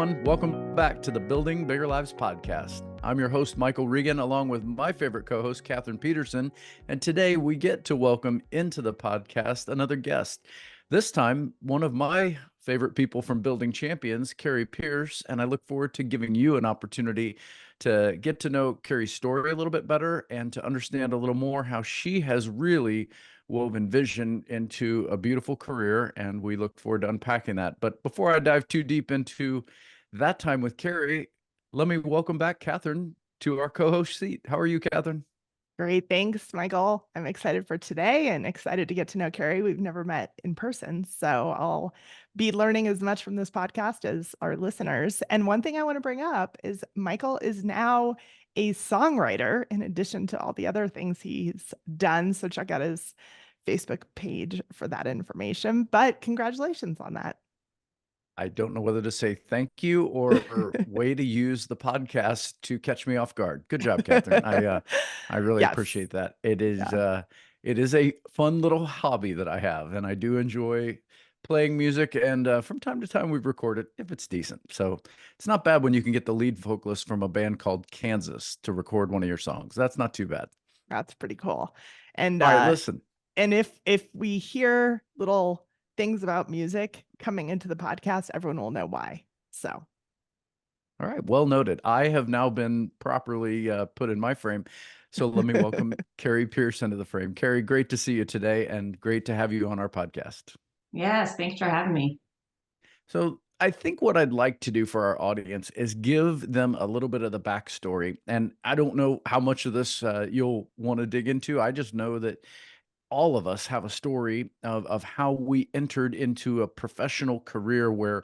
everyone. Welcome back to the Building Bigger Lives podcast. I'm your host, Michael Regan, along with my favorite co-host, Catherine Peterson. And today we get to welcome into the podcast another guest. This time, one of my favorite people from Building Champions, Carrie Pierce. And I look forward to giving you an opportunity to get to know Carrie's story a little bit better and to understand a little more how she has really woven vision into a beautiful career, and we look forward to unpacking that. But before I dive too deep into that time with Carrie, let me welcome back Catherine to our co-host seat. How are you, Catherine? Great. Thanks, Michael. I'm excited for today and excited to get to know Carrie. We've never met in person, so I'll be learning as much from this podcast as our listeners. And one thing I want to bring up is Michael is now a songwriter in addition to all the other things he's done. So check out his Facebook page for that information. But congratulations on that. I don't know whether to say thank you or way to use the podcast to catch me off guard. Good job, Catherine. I really Yes. appreciate that. It is Yeah. it is a fun little hobby that I have, and I do enjoy playing music. And from time to time, we've recorded if it's decent. So it's not bad when you can get the lead vocalist from a band called Kansas to record one of your songs. That's not too bad. That's pretty cool. And All right, listen. and if we hear little things about music coming into the podcast, everyone will know why. So, All right, well noted. I have now been properly put in my frame. So let me welcome Carrie Pierce into the frame. Carrie, great to see you today and great to have you on our podcast. Yes, thanks for having me. So I think what I'd like to do for our audience is give them a little bit of the backstory. And I don't know how much of this you'll want to dig into. I just know that all of us have a story of how we entered into a professional career where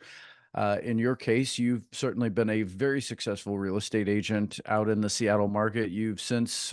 in your case, you've certainly been a very successful real estate agent out in the Seattle market. You've since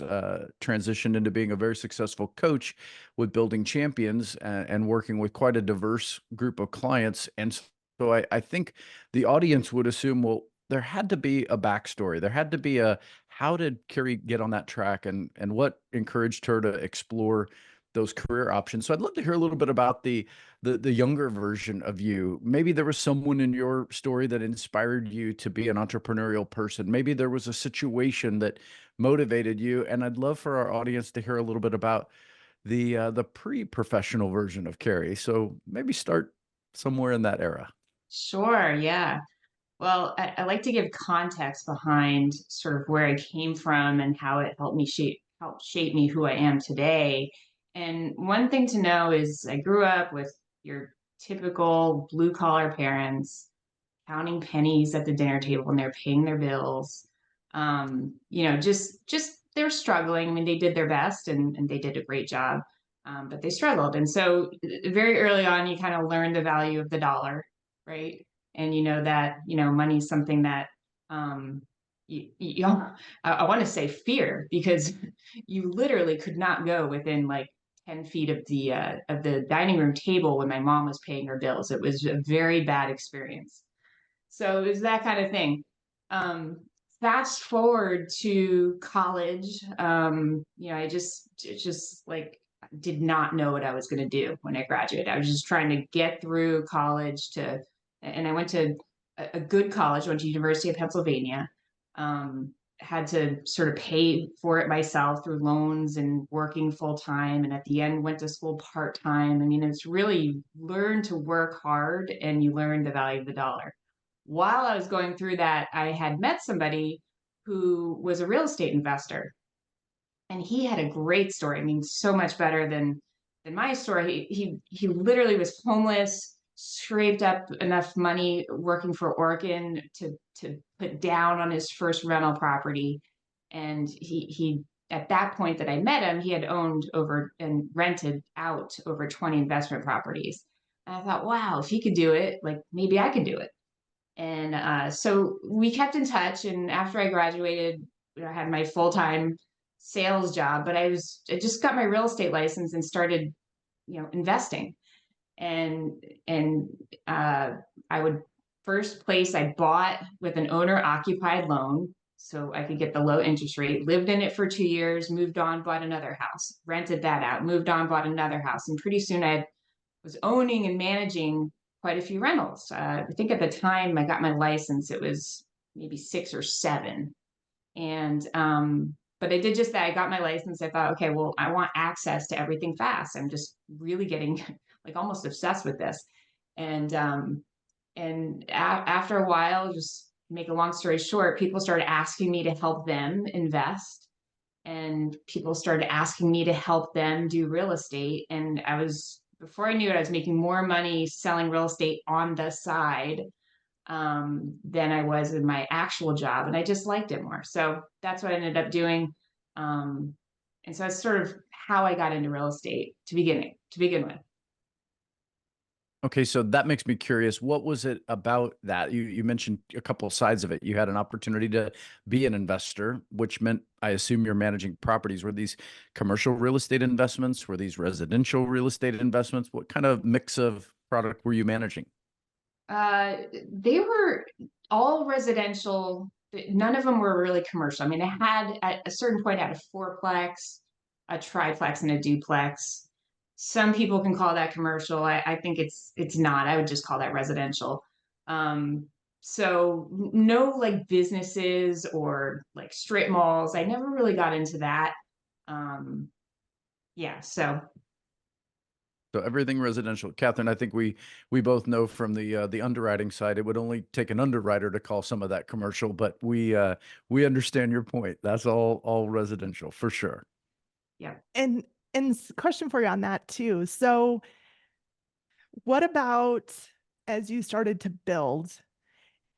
transitioned into being a very successful coach with Building Champions and working with quite a diverse group of clients. And so I think the audience would assume, well, there had to be a backstory. There had to be a, how did Carrie get on that track and what encouraged her to explore those career options? So I'd love to hear a little bit about the younger version of you. Maybe there was someone in your story that inspired you to be an entrepreneurial person. Maybe there was a situation that motivated you. And I'd love for our audience to hear a little bit about the pre-professional version of Carrie. So maybe start somewhere in that era. Sure, yeah. Well, I like to give context behind sort of where I came from and how it helped shape me who I am today. And one thing to know is I grew up with your typical blue collar parents counting pennies at the dinner table when they're paying their bills. Just they're struggling. I mean, they did their best and they did a great job, but they struggled. And so very early on, you kind of learn the value of the dollar, right? And you know that, money is something that I want to say fear, because you literally could not go within like 10 feet of the dining room table when my mom was paying her bills. It was a very bad experience. So it was that kind of thing. Fast forward to college, I just like did not know what I was going to do when I graduated. I was just trying to get through college and I went to a good college, went to University of Pennsylvania. Had to sort of pay for it myself through loans and working full time. And at the end, went to school part time. I mean, it's really learn to work hard and you learn the value of the dollar. While I was going through that, I had met somebody who was a real estate investor, and he had a great story. I mean, so much better than my story. He literally was homeless, scraped up enough money working for Orkin to put down on his first rental property, and he at that point that I met him, he had owned over and rented out over 20 investment properties. And I thought, wow, if he could do it, like maybe I could do it. And so we kept in touch. And after I graduated, I had my full-time sales job, but I just got my real estate license and started, investing. And I would first place I bought with an owner occupied loan so I could get the low interest rate, lived in it for 2 years, moved on, bought another house, rented that out, moved on, bought another house. And pretty soon I was owning and managing quite a few rentals. I think at the time I got my license, it was maybe 6 or 7. And but I did just that. I got my license. I thought, okay, well, I want access to everything fast. I'm just really getting like almost obsessed with this. And after a while, just make a long story short, people started asking me to help them invest, and people started asking me to help them do real estate. And I was, before I knew it, I was making more money selling real estate on the side than I was in my actual job, and I just liked it more. So that's what I ended up doing. And so that's sort of how I got into real estate to begin with. Okay, so that makes me curious. What was it about that? You mentioned a couple of sides of it. You had an opportunity to be an investor, which meant, I assume, you're managing properties. Were these commercial real estate investments? Were these residential real estate investments? What kind of mix of product were you managing? They were all residential. None of them were really commercial. I mean, I had at a certain point I had a fourplex, a triplex, and a duplex. Some people can call that commercial. I think it's not. I would just call that residential. Um, so no like businesses or like strip malls. I never really got into that. Yeah, so So everything residential. Catherine, I think we both know from the underwriting side, it would only take an underwriter to call some of that commercial, but we understand your point. That's all residential for sure. yeah. And question for you on that too. So what about as you started to build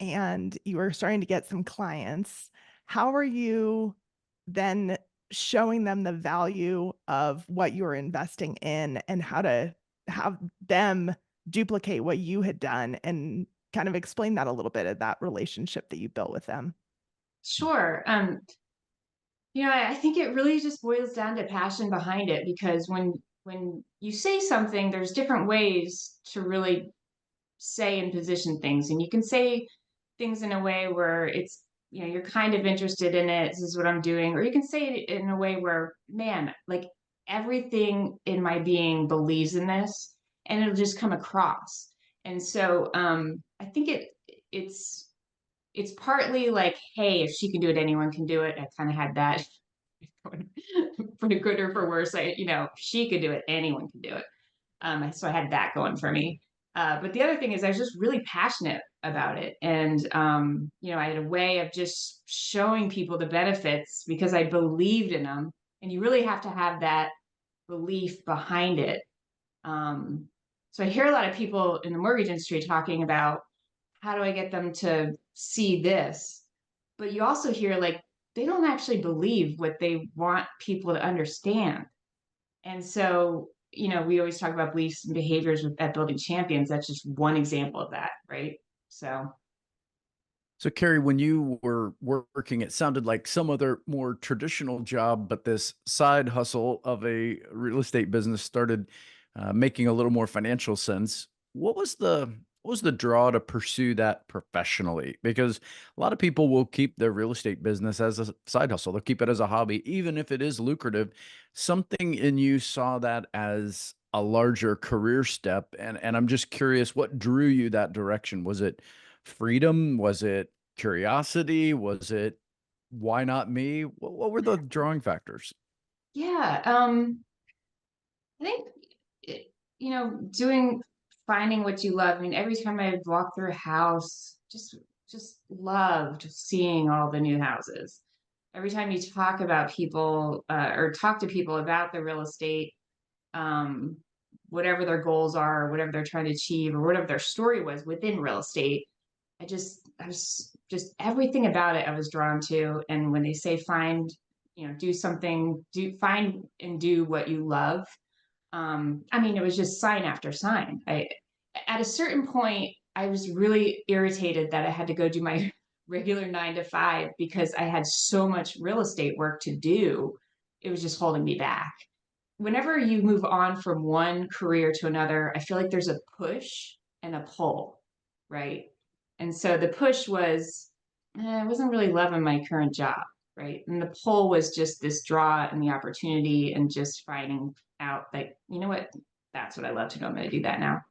and you were starting to get some clients, how are you then showing them the value of what you were investing in and how to have them duplicate what you had done, and kind of explain that a little bit of that relationship that you built with them? Sure. I think it really just boils down to passion behind it, because when you say something, there's different ways to really say and position things. And you can say things in a way where it's, you're kind of interested in it. This is what I'm doing. Or you can say it in a way where, man, like everything in my being believes in this, and it'll just come across. And so I think it's it's partly like, hey, if she can do it, anyone can do it. I kind of had that for good or for worse. She could do it, anyone can do it. So I had that going for me. But the other thing is I was just really passionate about it. And, I had a way of just showing people the benefits because I believed in them. And you really have to have that belief behind it. Um, so I hear a lot of people in the mortgage industry talking about, how do I get them to see this? But you also hear like they don't actually believe what they want people to understand. And so, we always talk about beliefs and behaviors at Building Champions. That's just one example of that, right? So, So, Carrie, when you were working, it sounded like some other more traditional job, but this side hustle of a real estate business started making a little more financial sense. What was the draw to pursue that professionally? Because a lot of people will keep their real estate business as a side hustle. They'll keep it as a hobby, even if it is lucrative. Something in you saw that as a larger career step, and I'm just curious, what drew you that direction? Was it freedom? Was it curiosity? Was it why not me? What were the drawing factors? yeah, I think, finding what you love. I mean, every time I walk through a house, just loved seeing all the new houses. Every time you talk about people or talk to people about the real estate, um, whatever their goals are, or whatever they're trying to achieve, or whatever their story was within real estate, I was just everything about it I was drawn to. And when they say find, do something, find and do what you love. I mean, it was just sign after sign. At a certain point, I was really irritated that I had to go do my regular 9 to 5 because I had so much real estate work to do. It was just holding me back. Whenever you move on from one career to another, I feel like there's a push and a pull, right? And so the push was, I wasn't really loving my current job, right? And the pull was just this draw and the opportunity and just finding out, like, you know what, that's what I love to do. I'm going to do that now.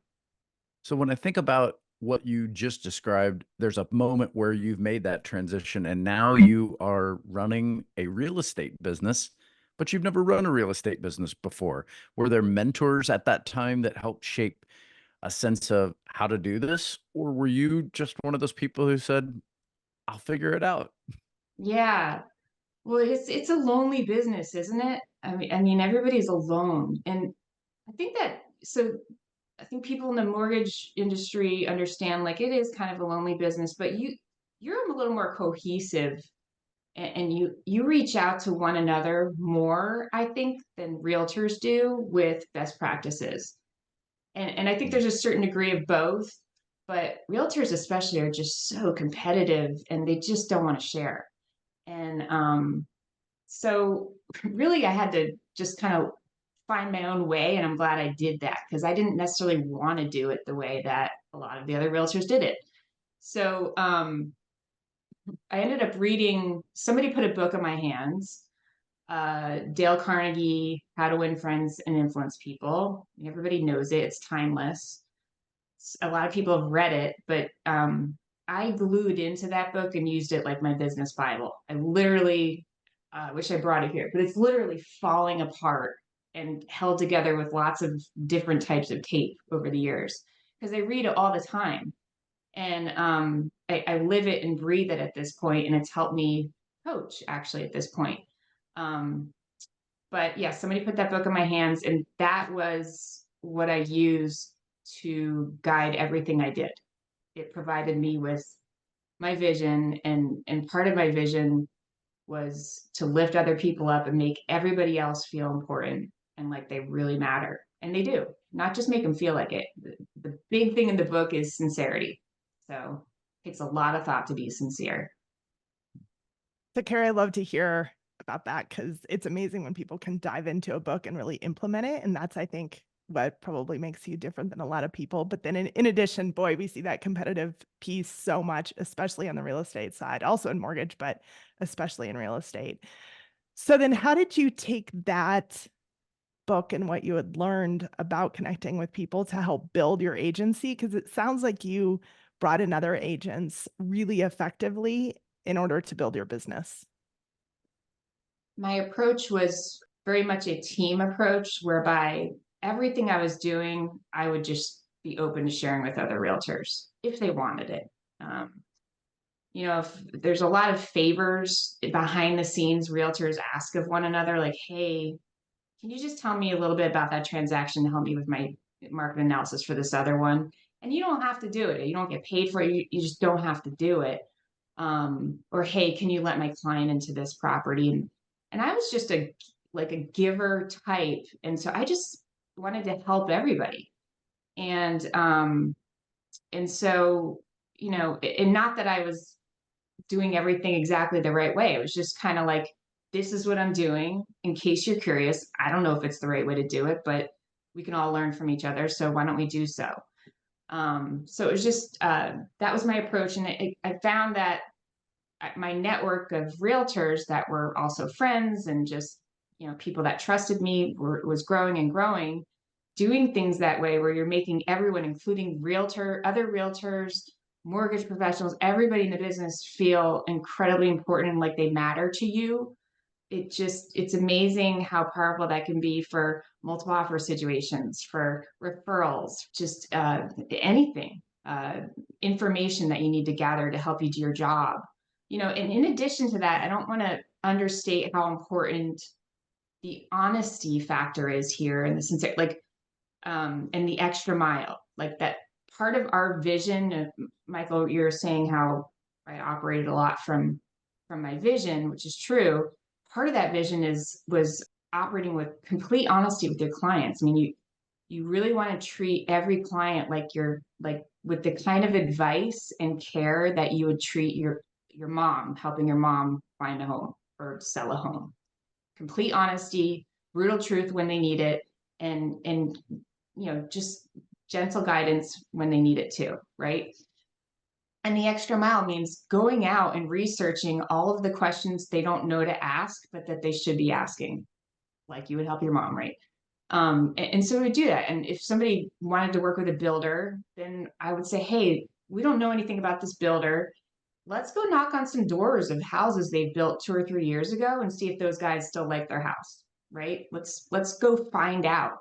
So when I think about what you just described, there's a moment where you've made that transition and now you are running a real estate business, but you've never run a real estate business before. Were there mentors at that time that helped shape a sense of how to do this? Or were you just one of those people who said, I'll figure it out? Yeah. Well, it's a lonely business, isn't it? I mean, everybody's alone. And I think that so I think people in the mortgage industry understand like it is kind of a lonely business, but you're a little more cohesive and you reach out to one another more, I think, than realtors do with best practices. And I think Mm. there's a certain degree of both, but realtors especially are just so competitive and they just don't want to share. And so really I had to just kind of find my own way, and I'm glad I did that because I didn't necessarily want to do it the way that a lot of the other realtors did it. So I ended up reading, somebody put a book in my hands, Dale Carnegie, How to Win Friends and Influence People. Everybody knows it, it's timeless. A lot of people have read it, but I glued into that book and used it like my business Bible. I literally wish I brought it here, but it's literally falling apart and held together with lots of different types of tape over the years because I read it all the time. And I live it and breathe it at this point, and it's helped me coach actually at this point. Um, but yeah, somebody put that book in my hands, and that was what I used to guide everything I did. It provided me with my vision, and part of my vision was to lift other people up and make everybody else feel important and like they really matter. And they do, not just make them feel like it. The big thing in the book is sincerity. So it takes a lot of thought to be sincere. So, Carrie, I love to hear about that because it's amazing when people can dive into a book and really implement it. And that's, I think, what probably makes you different than a lot of people. But then in addition, boy, we see that competitive piece so much, especially on the real estate side, also in mortgage, but especially in real estate. So then how did you take that book and what you had learned about connecting with people to help build your agency? Because it sounds like you brought in other agents really effectively in order to build your business. My approach was very much a team approach whereby everything I was doing, I would just be open to sharing with other realtors if they wanted it. Um, if there's a lot of favors behind the scenes realtors ask of one another, like, hey, can you just tell me a little bit about that transaction to help me with my market analysis for this other one? And you don't have to do it. You don't get paid for it. You just don't have to do it. Or hey, can you let my client into this property? And I was just a giver type, and so I just wanted to help everybody. And so and not that I was doing everything exactly the right way. It was just kind of like, this is what I'm doing. In case you're curious, I don't know if it's the right way to do it, but we can all learn from each other. So why don't we do so? So it was just that was my approach, and I found that my network of realtors that were also friends and just people that trusted me was growing and growing. Doing things that way, where you're making everyone, including other realtors, mortgage professionals, everybody in the business feel incredibly important and like they matter to you. It's amazing how powerful that can be for multiple offer situations, for referrals, just anything, information that you need to gather to help you do your job. And in addition to that, I don't want to understate how important the honesty factor is here, and the sincere, like, and the extra mile, like that part of our vision. Michael, you're saying how I operated a lot from my vision, which is true. Part of that vision was operating with complete honesty with your clients. I mean, you really want to treat every client like you're like with the kind of advice and care that you would treat your mom, helping your mom find a home or sell a home. Complete honesty, brutal truth when they need it, and just gentle guidance when they need it too, right? And the extra mile means going out and researching all of the questions they don't know to ask, but that they should be asking, like you would help your mom, right? And so we would do that. And if somebody wanted to work with a builder, then I would say, hey, we don't know anything about this builder. Let's go knock on some doors of houses they built 2 or 3 years ago and see if those guys still like their house, right? Let's go find out.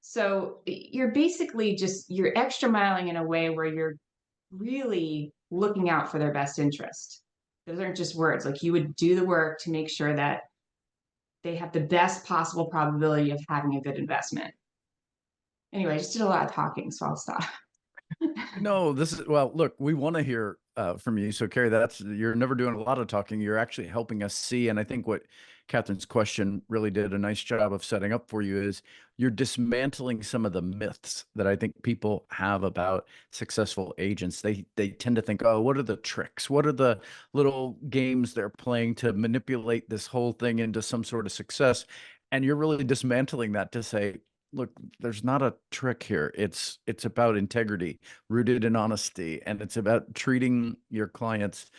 So you're basically you're extra miling in a way where you're really looking out for their best interest. Those aren't just words. Like, you would do the work to make sure that they have the best possible probability of having a good investment. Anyway, I just did a lot of talking, so I'll stop. No, this is well, look, we want to hear from you. So, Carrie, you're never doing a lot of talking. You're actually helping us see. And I think what Catherine's question really did a nice job of setting up for you is you're dismantling some of the myths that I think people have about successful agents. They tend to think, oh, what are the tricks? What are the little games they're playing to manipulate this whole thing into some sort of success? And you're really dismantling that to say, look, there's not a trick here. It's about integrity rooted in honesty, and it's about treating your clients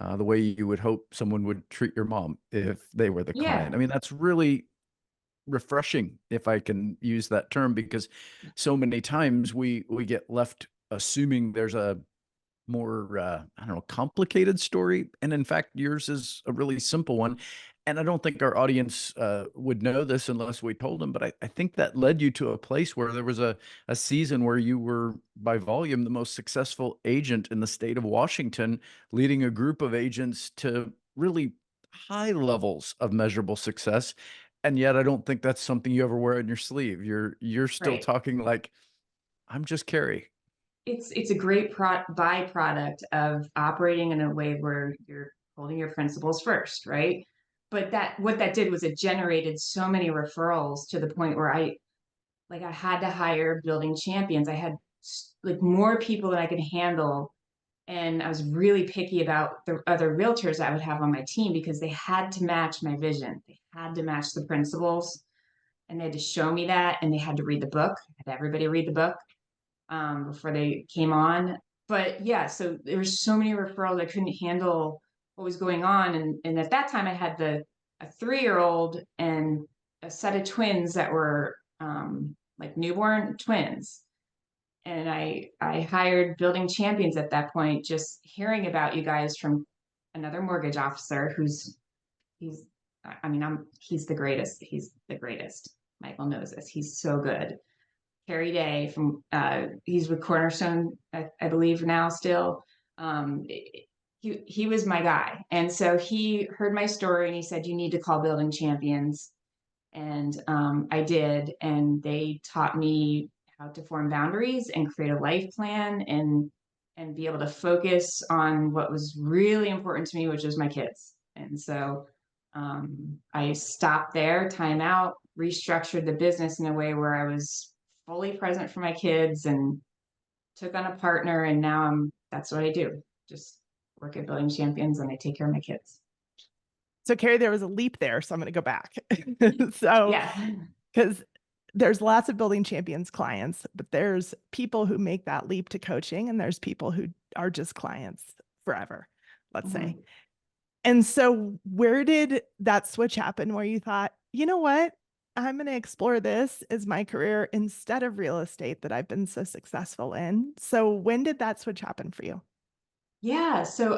the way you would hope someone would treat your mom if they were the client. Yeah, I mean, that's really refreshing, if I can use that term, because so many times we get left assuming there's a more I don't know, complicated story, and in fact yours is a really simple one. And I don't think our audience would know this unless we told them, but I think that led you to a place where there was a season where you were by volume the most successful agent in the state of Washington, leading a group of agents to really high levels of measurable success. And yet I don't think that's something you ever wear on your sleeve. You're still right. talking like, I'm just Carrie. It's a great byproduct of operating in a way where you're holding your principles first, right? But that what that did was it generated so many referrals to the point where I had to hire building champions. I had like more people than I could handle, and I was really picky about the other realtors I would have on my team because they had to match my vision. They had to match the principles, and they had to show me that, and they had to read the book. I had everybody read the book before they came on. But yeah, so there were so many referrals. I couldn't handle what was going on. And at that time I had a 3-year-old and a set of twins that were like newborn twins. And I hired building champions at that point, just hearing about you guys from another mortgage officer he's I mean, he's the greatest. He's the greatest. Michael knows this. He's so good. Carrie Day from he's with Cornerstone, I believe now still. Um, he was my guy, and so he heard my story and he said, "You need to call Building Champions," and I did, and they taught me how to form boundaries and create a life plan and be able to focus on what was really important to me, which was my kids. And so I stopped there, time out, restructured the business in a way where I was fully present for my kids and took on a partner. And now that's what I do. Just work at Building Champions and I take care of my kids. So, Carrie, there was a leap there. So I'm going to go back. So, Yeah. because there's lots of building champions clients, but there's people who make that leap to coaching, and there's people who are just clients forever, let's say. Mhm. And so, where did that switch happen where you thought, you know what? I'm going to explore this as my career instead of real estate that I've been so successful in. So, when did that switch happen for you? Yeah. So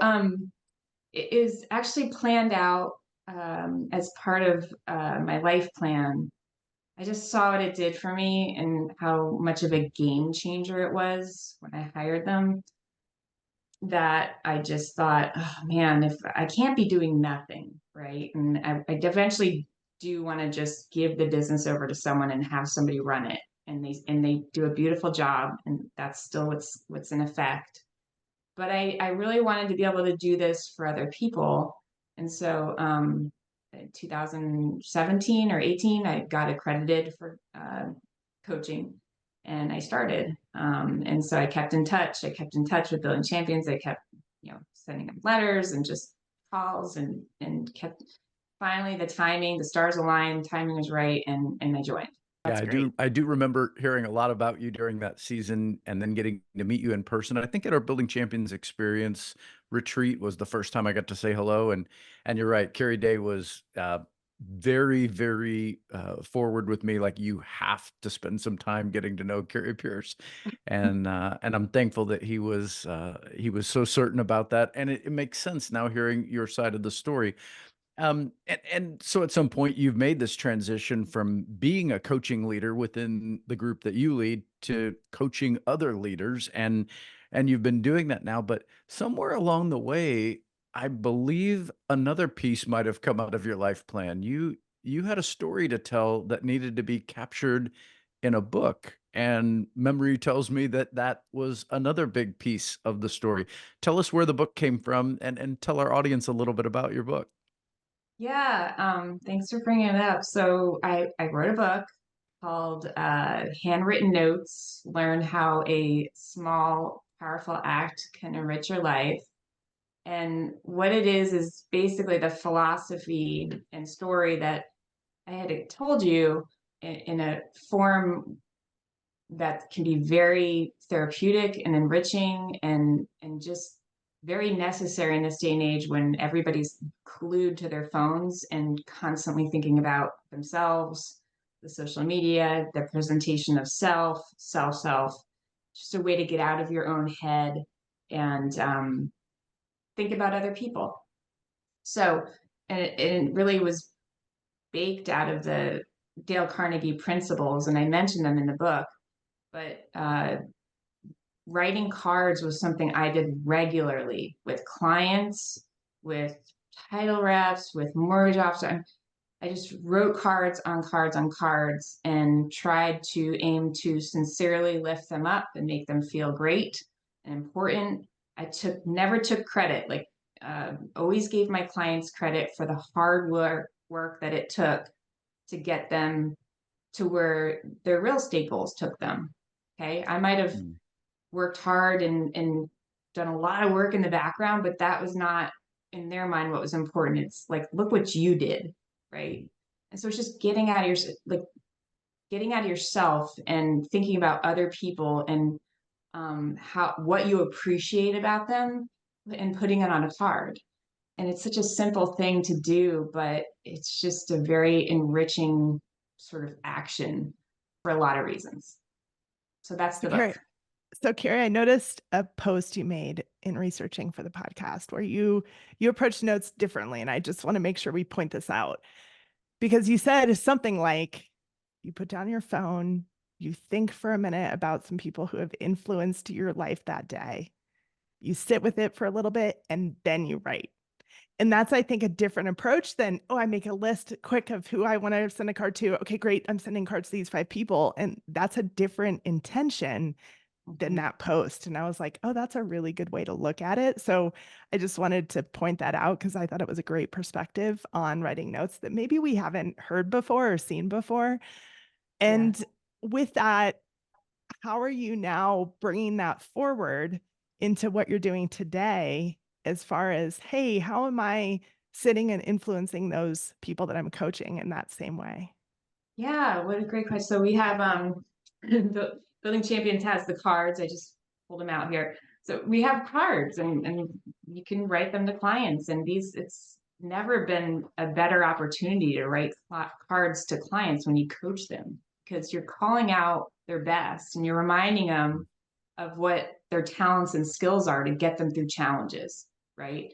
it is actually planned out as part of my life plan. I just saw what it did for me and how much of a game changer it was when I hired them, that I just thought, oh man, if I can't be doing nothing, right? And I eventually do want to just give the business over to someone and have somebody run it. And they do a beautiful job, and that's still what's in effect. But I really wanted to be able to do this for other people. And so in 2017 or 18, I got accredited for coaching, and I started. And so I kept in touch. I kept in touch with Building Champions. I kept, sending them letters and just calls and kept. Finally, the stars aligned, timing was right, and I joined. Yeah, That's I great. do. I do remember hearing a lot about you during that season and then getting to meet you in person. I think at our Building Champions experience retreat was the first time I got to say hello. And you're right, Carrie Day was very, very, forward with me, like, "You have to spend some time getting to know Carrie Pierce," and I'm thankful that he was so certain about that, and it makes sense now hearing your side of the story. And so at some point you've made this transition from being a coaching leader within the group that you lead to coaching other leaders, and you've been doing that now, but somewhere along the way, I believe another piece might have come out of your life plan. You had a story to tell that needed to be captured in a book, and memory tells me that that was another big piece of the story. Tell us where the book came from and tell our audience a little bit about your book. Yeah, thanks for bringing it up. So I wrote a book called Handwritten Notes, Learn How a Small, Powerful Act Can Enrich Your Life. And what it is basically the philosophy and story that I had told you in a form that can be very therapeutic and enriching and just very necessary in this day and age when everybody's glued to their phones and constantly thinking about themselves, the social media, the presentation of self, just a way to get out of your own head and think about other people. So, and it really was baked out of the Dale Carnegie principles, and I mentioned them in the book. But writing cards was something I did regularly with clients, with title reps, with mortgage officers. I just wrote cards on cards on cards and tried to aim to sincerely lift them up and make them feel great and important. I never took credit, like always gave my clients credit for the hard work that it took to get them to where their real estate goals took them. Okay. I might have Mm. worked hard and done a lot of work in the background, but that was not in their mind what was important. It's like, look what you did, right? And so it's just getting out of yourself and thinking about other people and how what you appreciate about them and putting it on a card. And it's such a simple thing to do, but it's just a very enriching sort of action for a lot of reasons. So that's the book. Carrie, so Carrie, I noticed a post you made in researching for the podcast where you approach notes differently, and I just want to make sure we point this out because you said something like you put down your phone, you think for a minute about some people who have influenced your life that day, you sit with it for a little bit, and then you write. And that's, I think, a different approach than, oh, I make a list quick of who I want to send a card to. Okay, great. I'm sending cards to these 5 people. And that's a different intention than Mhm. that post. And I was like, oh, that's a really good way to look at it. So I just wanted to point that out because I thought it was a great perspective on writing notes that maybe we haven't heard before or seen before. Yeah. And with that, how are you now bringing that forward into what you're doing today as far as, hey, how am I sitting and influencing those people that I'm coaching in that same way? Yeah, what a great question. So we have the Building Champions has the cards. I just pulled them out here. So we have cards and you can write them to clients and these it's never been a better opportunity to write cards to clients when you coach them because you're calling out their best and you're reminding them of what their talents and skills are to get them through challenges, right?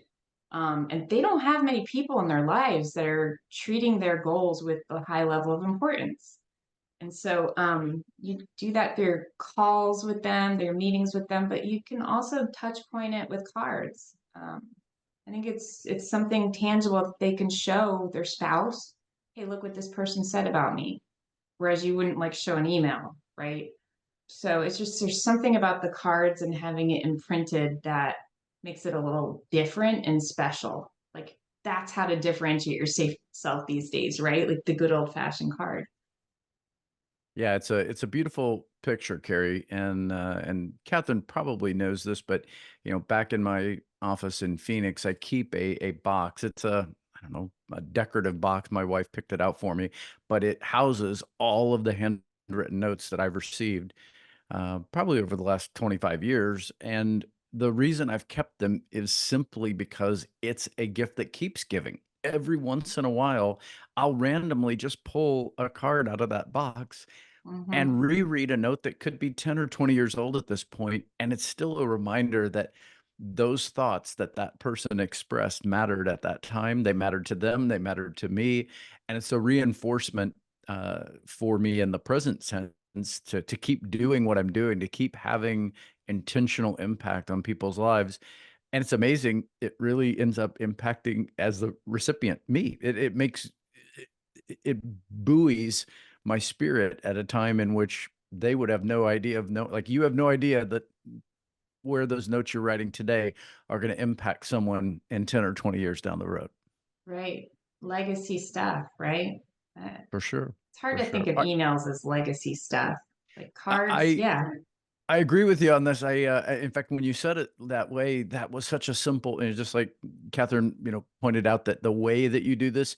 And they don't have many people in their lives that are treating their goals with a high level of importance. And so you do that through your calls with them, their meetings with them, but you can also touch point it with cards. I think it's something tangible that they can show their spouse. Hey, look what this person said about me. Whereas you wouldn't like show an email, right? So it's just there's something about the cards and having it imprinted that makes it a little different and special. Like that's how to differentiate your safe self these days, right? Like the good old fashioned card. Yeah, it's a beautiful picture, Carrie, and Catherine probably knows this, but you know, back in my office in Phoenix, I keep a box. It's a I don't know a decorative box. My wife picked it out for me, but it houses all of the handwritten notes that I've received, probably over the last 25 years. And the reason I've kept them is simply because it's a gift that keeps giving. every once in a while, I'll randomly just pull a card out of that box Mhm. and reread a note that could be 10 or 20 years old at this point, and it's still a reminder that those thoughts that that person expressed mattered at that time. They mattered to them, they mattered to me, and it's a reinforcement, for me in the present sense to keep doing what I'm doing, to keep having intentional impact on people's lives, and it's amazing, it really ends up impacting as the recipient, me. It makes it buoys my spirit at a time in which they would have no idea of like you have no idea that where those notes you're writing today are going to impact someone in 10 or 20 years down the road. Right. Legacy stuff, right? For sure. It's hard For to think sure. of emails as legacy stuff. Like cards, I yeah. I agree with you on this. In fact, when you said it that way, that was such a simple, and it's just like Catherine, pointed out that the way that you do this,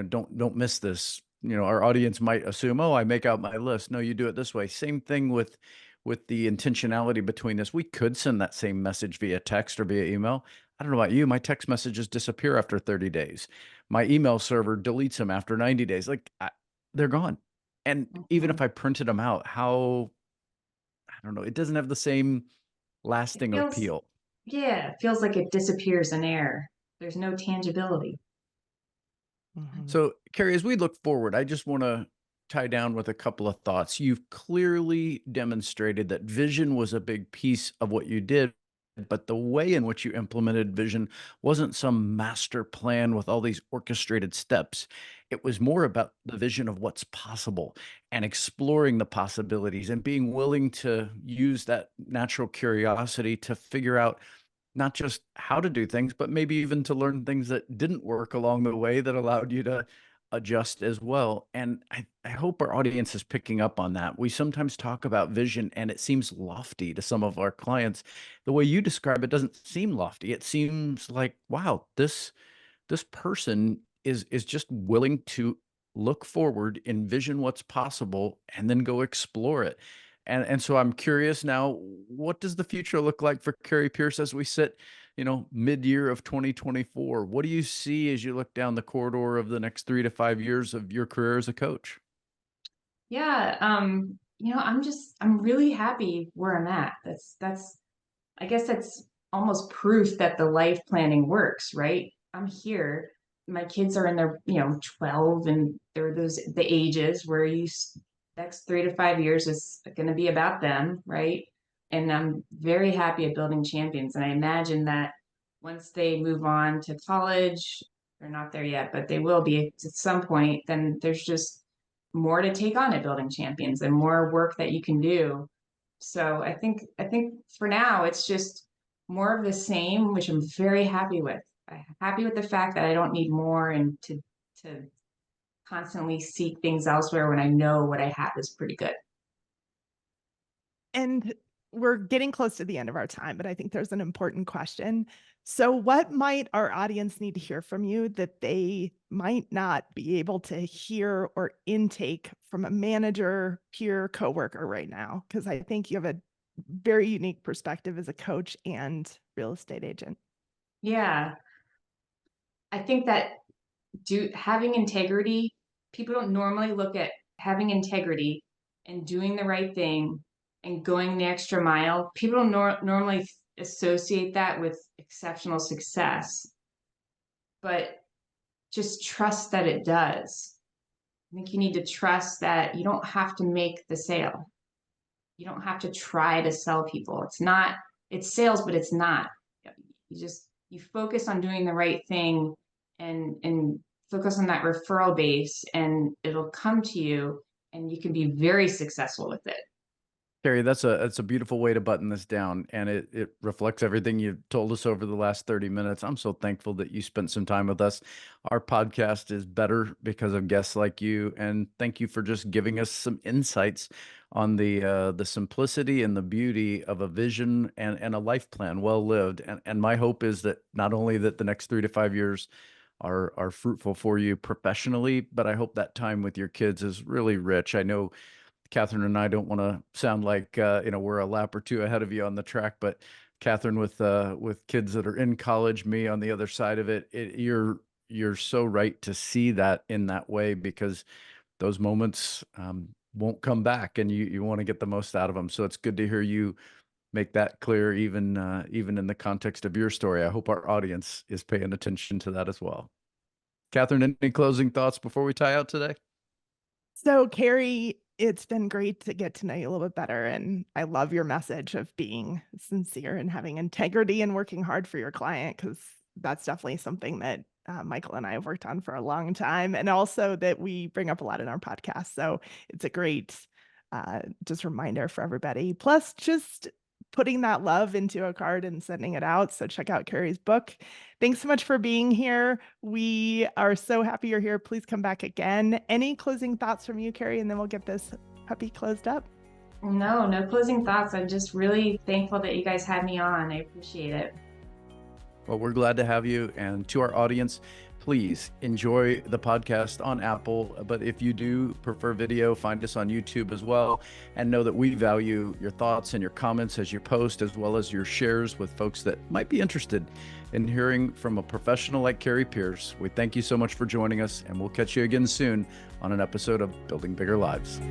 don't miss this. Our audience might assume, oh, I make out my list. No, you do it this way. Same thing with the intentionality between this. We could send that same message via text or via email. I don't know about you. My text messages disappear after 30 days. My email server deletes them after 90 days. They're gone. And even if Mhm. I printed them out, I don't know, it doesn't have the same It lasting feels, appeal. yeah, it feels like it disappears in air. There's no tangibility. Mhm. So, Carrie, as we look forward, I just want to tie down with a couple of thoughts. You've clearly demonstrated that vision was a big piece of what you did, but the way in which you implemented vision wasn't some master plan with all these orchestrated steps. It was more about the vision of what's possible and exploring the possibilities and being willing to use that natural curiosity to figure out not just how to do things, but maybe even to learn things that didn't work along the way that allowed you to adjust as well. And I hope our audience is picking up on that. We sometimes talk about vision and it seems lofty to some of our clients. The way you describe it doesn't seem lofty. It seems like, wow, this person is just willing to look forward, envision what's possible, and then go explore it. And so I'm curious now, what does the future look like for Carrie Pierce as we sit, mid-year of 2024? What do you see as you look down the corridor of the next 3 to 5 years of your career as a coach? Yeah, I'm really happy where I'm at. I guess that's almost proof that the life planning works, right? I'm here. My kids are in their, 12, and they're the ages where next 3 to 5 years is going to be about them, right? And I'm very happy at building champions. And I imagine that once they move on to college, they're not there yet, but they will be at some point, then there's just more to take on at building champions and more work that you can do. So I think for now it's just more of the same, which I'm very happy with. I'm happy with the fact that I don't need more and to constantly seek things elsewhere when I know what I have is pretty good. And we're getting close to the end of our time, but I think there's an important question. So, what might our audience need to hear from you that they might not be able to hear or intake from a manager, peer, coworker right now? Because I think you have a very unique perspective as a coach and real estate agent. Yeah, I think that having integrity, people don't normally look at having integrity and doing the right thing and going the extra mile. People don't normally associate that with exceptional success, but just trust that it does. I think you need to trust that you don't have to make the sale. You don't have to try to sell people. It's sales, but it's not. You focus on doing the right thing and focus on that referral base and it'll come to you and you can be very successful with it. Carrie, that's a beautiful way to button this down, and it reflects everything you've told us over the last 30 minutes. I'm so thankful that you spent some time with us. Our podcast is better because of guests like you, and thank you for just giving us some insights on the simplicity and the beauty of a vision and a life plan well lived. And my hope is that not only that the next 3 to 5 years are fruitful for you professionally, but I hope that time with your kids is really rich. I know Catherine and I don't want to sound like we're a lap or two ahead of you on the track, but Catherine with kids that are in college, me on the other side of it, you're so right to see that in that way, because those moments won't come back, and you want to get the most out of them. So it's good to hear you make that clear, even in the context of your story. I hope our audience is paying attention to that as well. Catherine, any closing thoughts before we tie out today? So, Carrie, it's been great to get to know you a little bit better. And I love your message of being sincere and having integrity and working hard for your client, because that's definitely something that Michael and I have worked on for a long time, and also that we bring up a lot in our podcast. So it's a great just reminder for everybody. Plus, just putting that love into a card and sending it out. So check out Carrie's book. Thanks so much for being here. We are so happy you're here. Please come back again. Any closing thoughts from you, Carrie, and then we'll get this puppy closed up? No closing thoughts. I'm just really thankful that you guys had me on. I appreciate it. Well, we're glad to have you. And to our audience, please enjoy the podcast on Apple. But if you do prefer video, find us on YouTube as well. And know that we value your thoughts and your comments as you post, as well as your shares with folks that might be interested in hearing from a professional like Carrie Pierce. We thank you so much for joining us, and we'll catch you again soon on an episode of Building Bigger Lives.